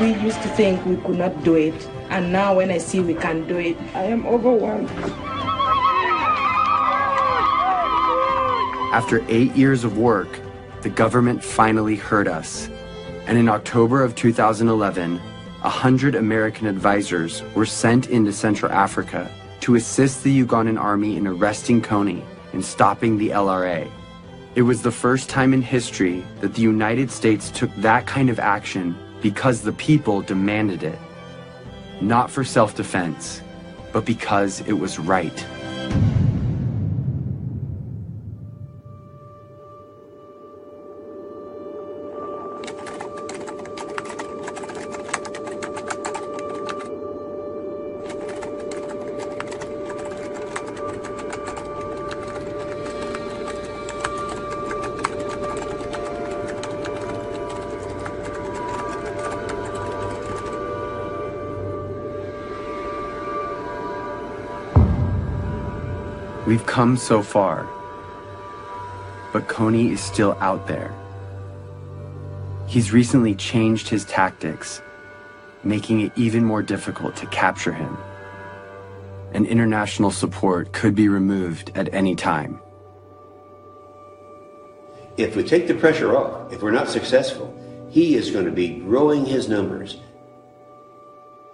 We used to think we could not do it, and now when I see we can do it, I am overwhelmed. After 8 years of work, the government finally heard us. And in October of 2011, 100 American advisors were sent into Central Africa to assist the Ugandan army in arresting Kony and stopping the LRA. It was the first time in history that the United States took that kind of action because the people demanded it. Not for self-defense, but because it was right. We've come so far, but Kony is still out there. He's recently changed his tactics, making it even more difficult to capture him. And international support could be removed at any time. If we take the pressure off, if we're not successful, he is going to be growing his numbers.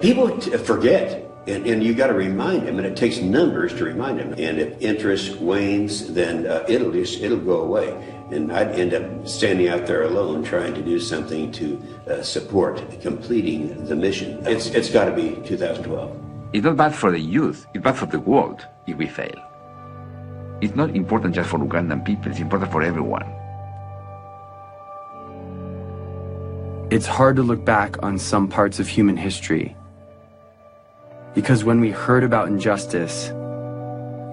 People forget. And you got to remind them, and it takes numbers to remind them. And if interest wanes, then it'll go away. And I'd end up standing out there alone trying to do something to support completing the mission. It's got to be 2012. It's not bad for the youth, it's bad for the world if we fail. It's not important just for Ugandan people, it's important for everyone. It's hard to look back on some parts of human history. Because when we heard about injustice,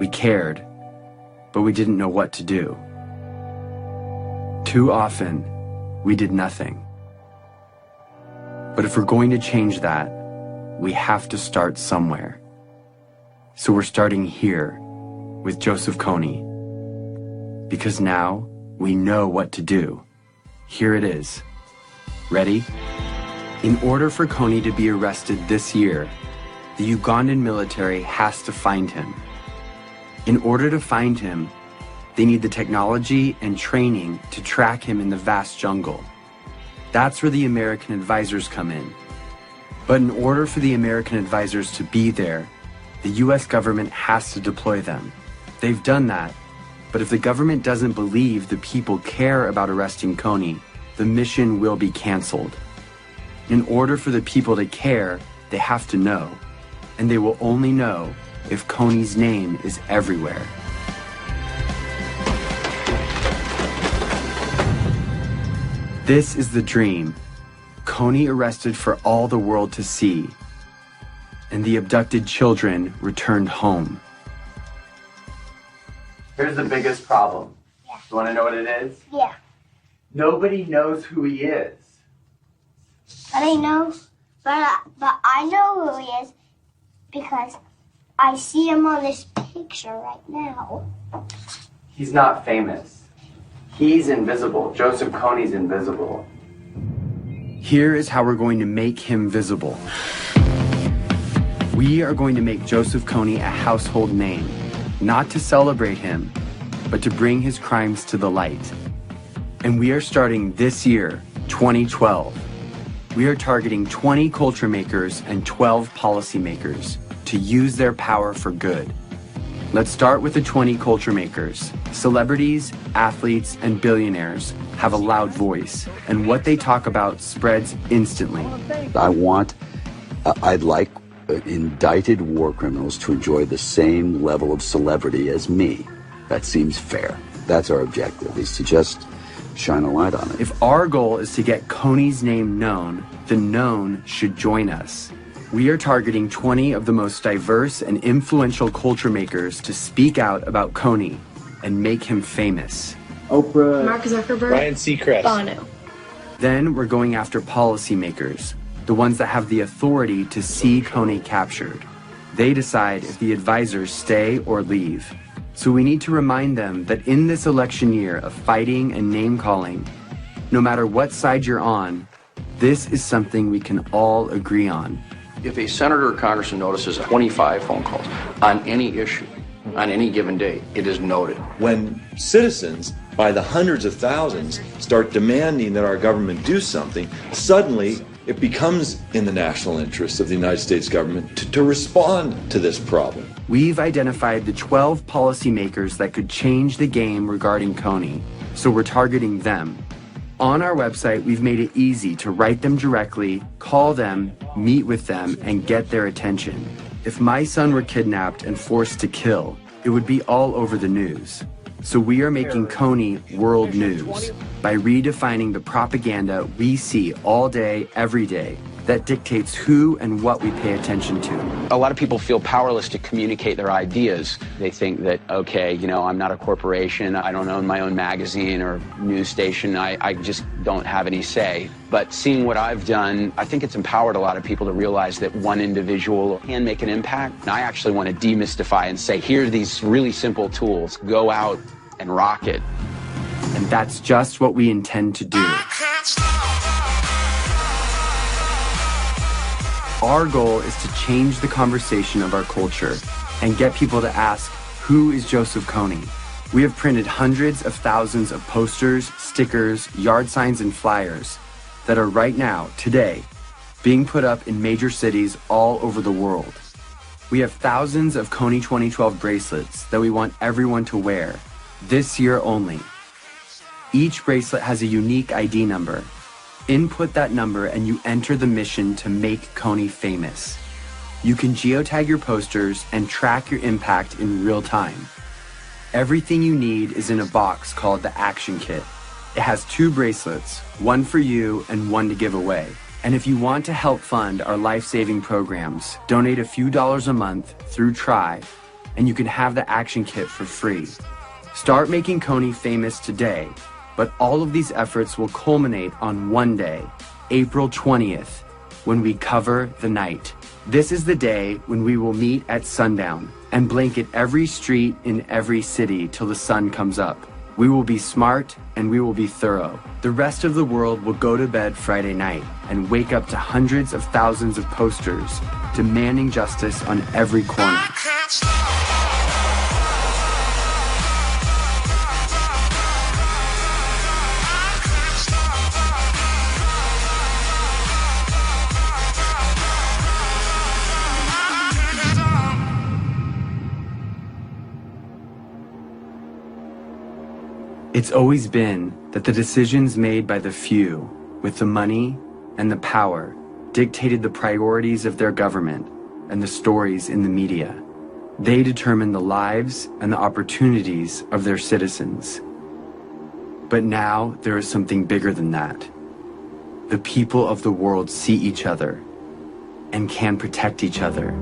we cared, but we didn't know what to do. Too often, we did nothing. But if we're going to change that, we have to start somewhere. So we're starting here with Joseph Kony. Because now we know what to do. Here it is. Ready? In order for Kony to be arrested this year, the Ugandan military has to find him. In order to find him, they need the technology and training to track him in the vast jungle. That's where the American advisors come in. But in order for the American advisors to be there, the US government has to deploy them. They've done that, but if the government doesn't believe the people care about arresting Kony, the mission will be canceled. In order for the people to care, they have to know. And they will only know if Kony's name is everywhere. This is the dream. Kony arrested for all the world to see. And the abducted children returned home. Here's the biggest problem. Yeah. You want to know what it is? Yeah. Nobody knows who he is. But I know who he is. Because I see him on this picture right now. He's not famous. He's invisible. Joseph Kony's invisible. Here is how we're going to make him visible. We are going to make Joseph Kony a household name, not to celebrate him, but to bring his crimes to the light. And we are starting this year, 2012. We are targeting 20 culture makers and 12 policymakers to use their power for good. Let's start with the 20 culture makers. Celebrities, athletes, and billionaires have a loud voice, and what they talk about spreads instantly. I'd like indicted war criminals to enjoy the same level of celebrity as me. That seems fair. That's our objective, is to just shine a light on it. If our goal is to get Kony's name known, the known should join us. We are targeting 20 of the most diverse and influential culture makers to speak out about Kony and make him famous. Oprah, Mark Zuckerberg, Ryan Seacrest, Bono. Then we're going after policymakers, the ones that have the authority to see Kony captured. They decide if the advisors stay or leave. So we need to remind them that in this election year of fighting and name-calling, no matter what side you're on, This is something we can all agree on. If a senator or congressman notices 25 phone calls on any issue, on any given day, it is noted. When citizens, by the hundreds of thousands, start demanding that our government do something, suddenly it becomes in the national interest of the United States government to respond to this problem. We've identified the 12 policymakers that could change the game regarding Kony, so we're targeting them. On our website, we've made it easy to write them directly, call them, meet with them, and get their attention. If my son were kidnapped and forced to kill, it would be all over the news. So we are making Kony world news by redefining the propaganda we see all day, every day, that dictates who and what we pay attention to. A lot of people feel powerless to communicate their ideas. They think that, okay, you know, I'm not a corporation, I don't own my own magazine or news station, I just don't have any say. But seeing what I've done, I think it's empowered a lot of people to realize that one individual can make an impact. And I actually want to demystify and say, here are these really simple tools, go out and rock it. And that's just what we intend to do. Our goal is to change the conversation of our culture and get people to ask, who is Joseph Kony? We have printed hundreds of thousands of posters, stickers, yard signs, and flyers that are right now, today, being put up in major cities all over the world. We have thousands of Kony 2012 bracelets that we want everyone to wear, this year only. Each bracelet has a unique ID number. Input that number and you enter the mission to make Kony famous. You can geotag your posters and track your impact in real time. Everything you need is in a box called the Action Kit. It has 2 bracelets, one for you and one to give away. And if you want to help fund our life-saving programs, donate a few dollars a month through Try, and you can have the Action Kit for free. Start making Kony famous today. But all of these efforts will culminate on one day, April 20th, when we cover the night. This is the day when we will meet at sundown and blanket every street in every city till the sun comes up. We will be smart and we will be thorough. The rest of the world will go to bed Friday night and wake up to hundreds of thousands of posters demanding justice on every corner. It's always been that the decisions made by the few, with the money and the power, dictated the priorities of their government and the stories in the media. They determine the lives and the opportunities of their citizens. But now there is something bigger than that. The people of the world see each other and can protect each other.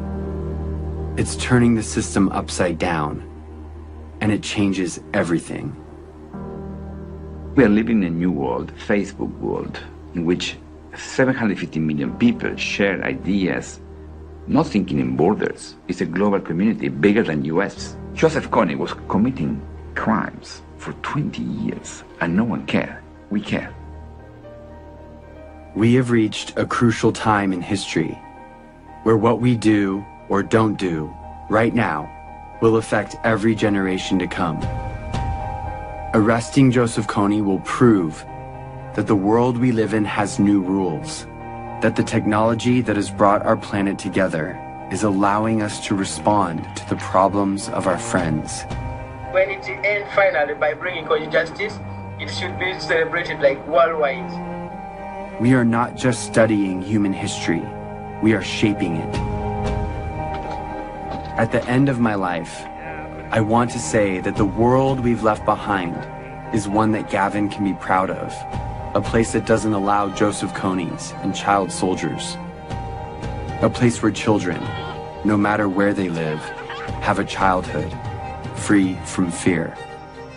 It's turning the system upside down, and it changes everything. We are living in a new world, Facebook world, in which 750 million people share ideas, not thinking in borders. It's a global community bigger than US. Joseph Kony was committing crimes for 20 years, and no one cared. We care. We have reached a crucial time in history where what we do or don't do right now will affect every generation to come. Arresting Joseph Kony will prove that the world we live in has new rules, that the technology that has brought our planet together is allowing us to respond to the problems of our friends. When it ends finally by bringing Kony justice, it should be celebrated like worldwide. We are not just studying human history, we are shaping it. At the end of my life, I want to say that the world we've left behind is one that Gavin can be proud of, a place that doesn't allow Joseph Konys and child soldiers, a place where children, no matter where they live, have a childhood free from fear.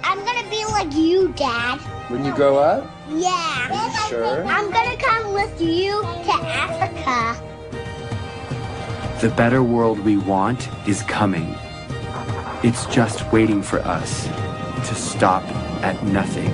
I'm gonna be like you, Dad. When you grow up? Yeah. Are you sure? I'm gonna come with you to Africa. The better world we want is coming. It's just waiting for us to stop at nothing.